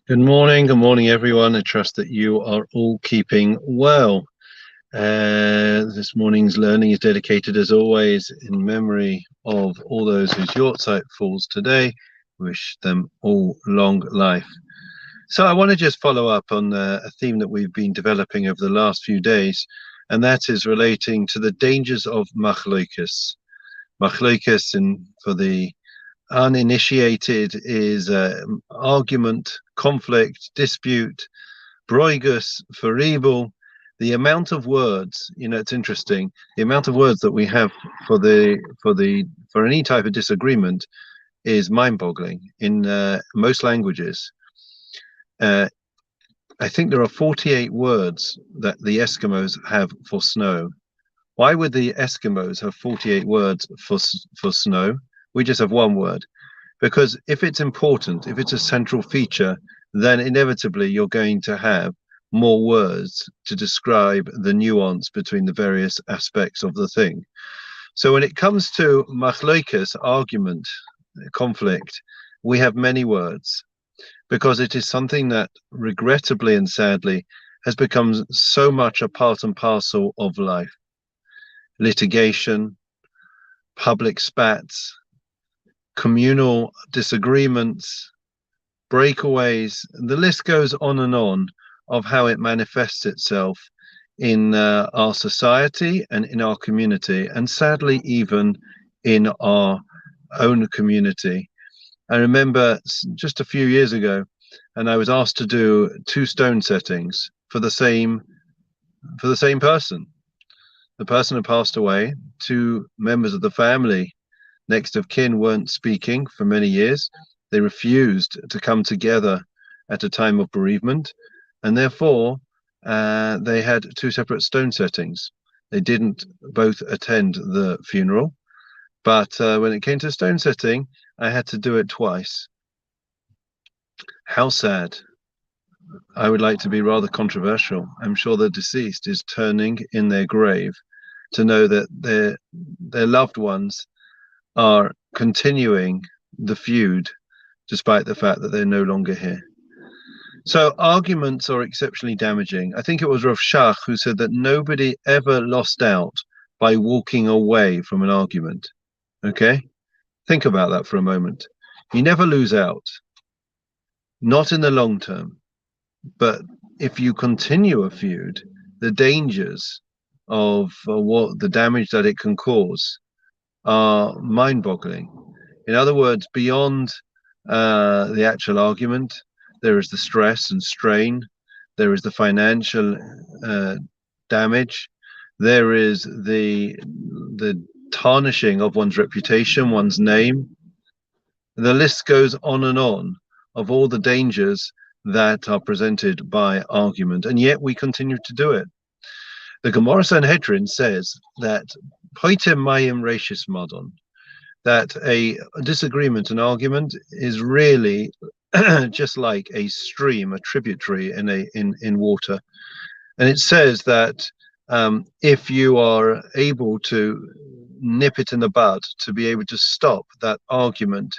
Good morning, everyone. I trust that you are all keeping well. This morning's learning is dedicated, as always, in memory of all those whose yahrzeit falls today. Wish them all long life. So, I want to just follow up on a theme that we've been developing over the last few days, and that is relating to the dangers of machlokas. Machlokas, and for the uninitiated, is argument, conflict, dispute, broigus, ferebel. The amount of words, it's interesting. The amount of words that we have for any type of disagreement is mind-boggling in most languages. Uh, I think there are 48 words that the Eskimos have for snow. Why would the Eskimos have 48 words for snow? We just have one word. Because if it's important, if it's a central feature, then inevitably you're going to have more words to describe the nuance between the various aspects of the thing. So when it comes to machlokas, argument, conflict, we have many words because it is something that regrettably and sadly has become so much a part and parcel of life. Litigation, public spats, communal disagreements, breakaways, the list goes on and on of how it manifests itself in our society and in our community, and sadly, even in our own community. I remember just a few years ago, and I was asked to do two stone settings for the same person. The person had passed away. Two members of the family next of kin weren't speaking for many years. They refused to come together at a time of bereavement, and therefore they had two separate stone settings. They didn't both attend the funeral, but when it came to stone setting, I had to do it twice. How sad. I would like to be rather controversial. I'm sure the deceased is turning in their grave to know that their loved ones are continuing the feud despite the fact that they're no longer here. So arguments are exceptionally damaging. I think it was Rav Shach who said that nobody ever lost out by walking away from an argument. Okay? Think about that for a moment. You never lose out, not in the long term. But if you continue a feud, the dangers of what the damage that it can cause are mind-boggling. In other words, beyond the actual argument, there is the stress and strain, there is the financial damage, there is the tarnishing of one's reputation, one's name. The list goes on and on of all the dangers that are presented by argument, and yet we continue to do it. The Gemara Sanhedrin says that poitem mayim reishis madon, that a disagreement, an argument, is really just like a stream, a tributary in water. And it says that if you are able to nip it in the bud, to be able to stop that argument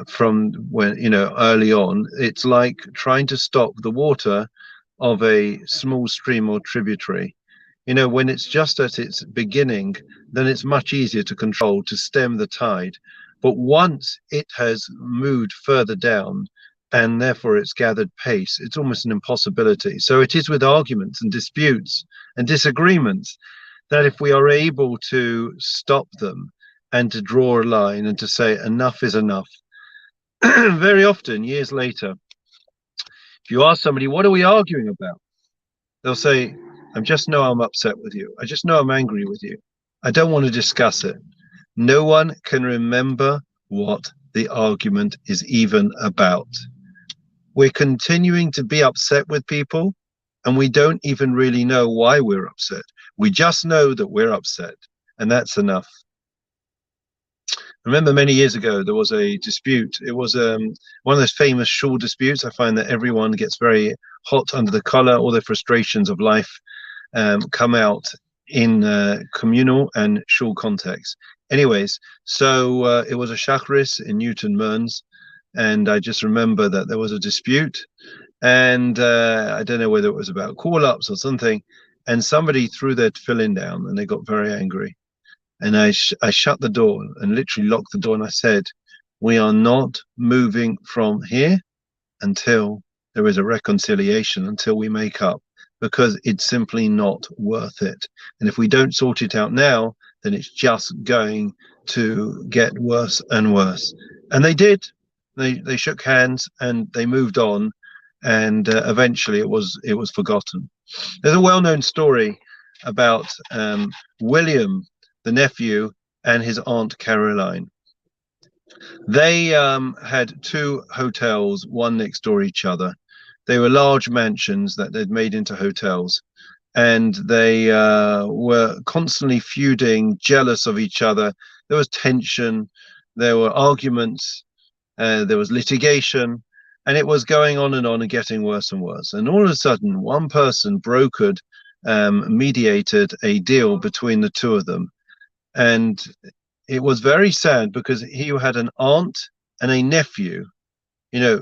from when, early on, it's like trying to stop the water of a small stream or tributary. When it's just at its beginning, then it's much easier to control, to stem the tide. But once it has moved further down, and therefore it's gathered pace, it's almost an impossibility. So it is with arguments and disputes and disagreements that if we are able to stop them and to draw a line and to say enough is enough, very often, years later, if you ask somebody, what are we arguing about? They'll say, I'm upset with you. I just know I'm angry with you. I don't want to discuss it. No one can remember what the argument is even about. We're continuing to be upset with people, and we don't even really know why we're upset. We just know that we're upset, and that's enough. I remember many years ago, there was a dispute. It was one of those famous shul disputes. I find that everyone gets very hot under the collar. All the frustrations of life come out in communal and shul context. Anyways, so it was a shachris in Newton Mearns, And I just remember that there was a dispute, and I don't know whether it was about call-ups or something, and somebody threw their tefillin down, and they got very angry. And I shut the door and literally locked the door, and I said, "We are not moving from here until there is a reconciliation, until we make up, because it's simply not worth it. And if we don't sort it out now, then it's just going to get worse and worse." And they did. They shook hands and they moved on, and eventually it was forgotten. There's a well-known story about William, the nephew, and his aunt Caroline. They had two hotels, one next door each other. They were large mansions that they'd made into hotels, and they were constantly feuding, jealous of each other. There was tension, there were arguments, there was litigation, and it was going on and getting worse and worse. And all of a sudden, one person brokered, mediated a deal between the two of them. And it was very sad because he had an aunt and a nephew,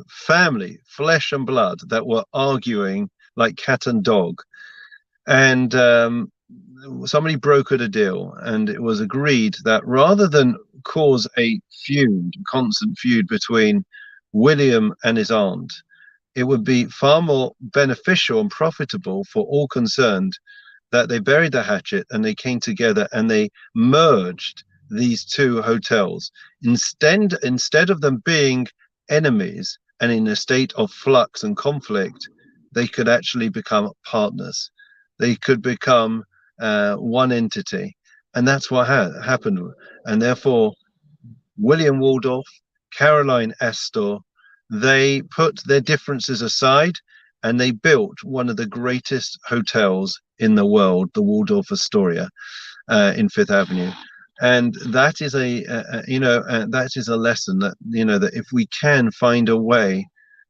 family, flesh and blood, that were arguing like cat and dog. And somebody brokered a deal, and it was agreed that rather than cause a feud, constant feud between William and his aunt, it would be far more beneficial and profitable for all concerned that they buried the hatchet and they came together and they merged these two hotels. Instead of them being enemies and in a state of flux and conflict, they could actually become partners. They could become one entity. And that's what happened. And therefore, William Waldorf, Caroline Astor, they put their differences aside and they built one of the greatest hotels in the world, the Waldorf Astoria, in Fifth Avenue. And that is that is a lesson that, that if we can find a way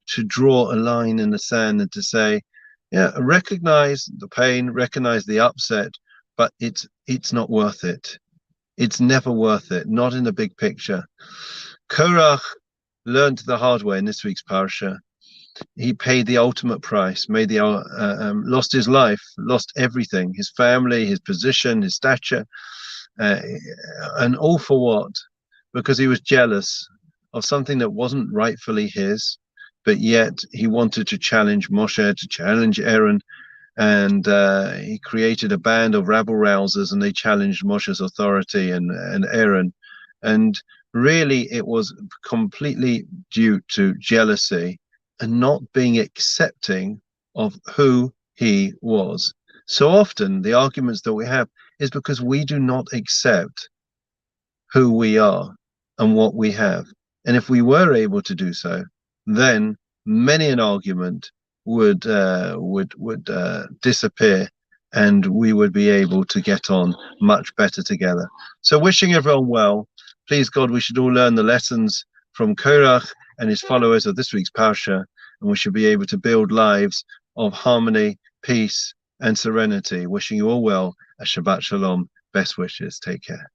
to draw a line in the sand and to say, yeah, recognize the pain, recognize the upset, but it's not worth it. It's never worth it, not in the big picture. Korach learned the hard way in this week's parsha. He paid the ultimate price, lost his life, lost everything, his family, his position, his stature, and all for what? Because he was jealous of something that wasn't rightfully his, but yet he wanted to challenge Moshe, to challenge Aaron, and he created a band of rabble-rousers, and they challenged Moshe's authority and Aaron. And really, it was completely due to jealousy and not being accepting of who he was. So often, the arguments that we have is because we do not accept who we are and what we have. And if we were able to do so, then many an argument would disappear, and we would be able to get on much better together. So wishing everyone well. Please God, we should all learn the lessons from Korach and his followers of this week's parsha, and we should be able to build lives of harmony, peace, and serenity. Wishing you all well. A Shabbat Shalom. Best wishes. Take care.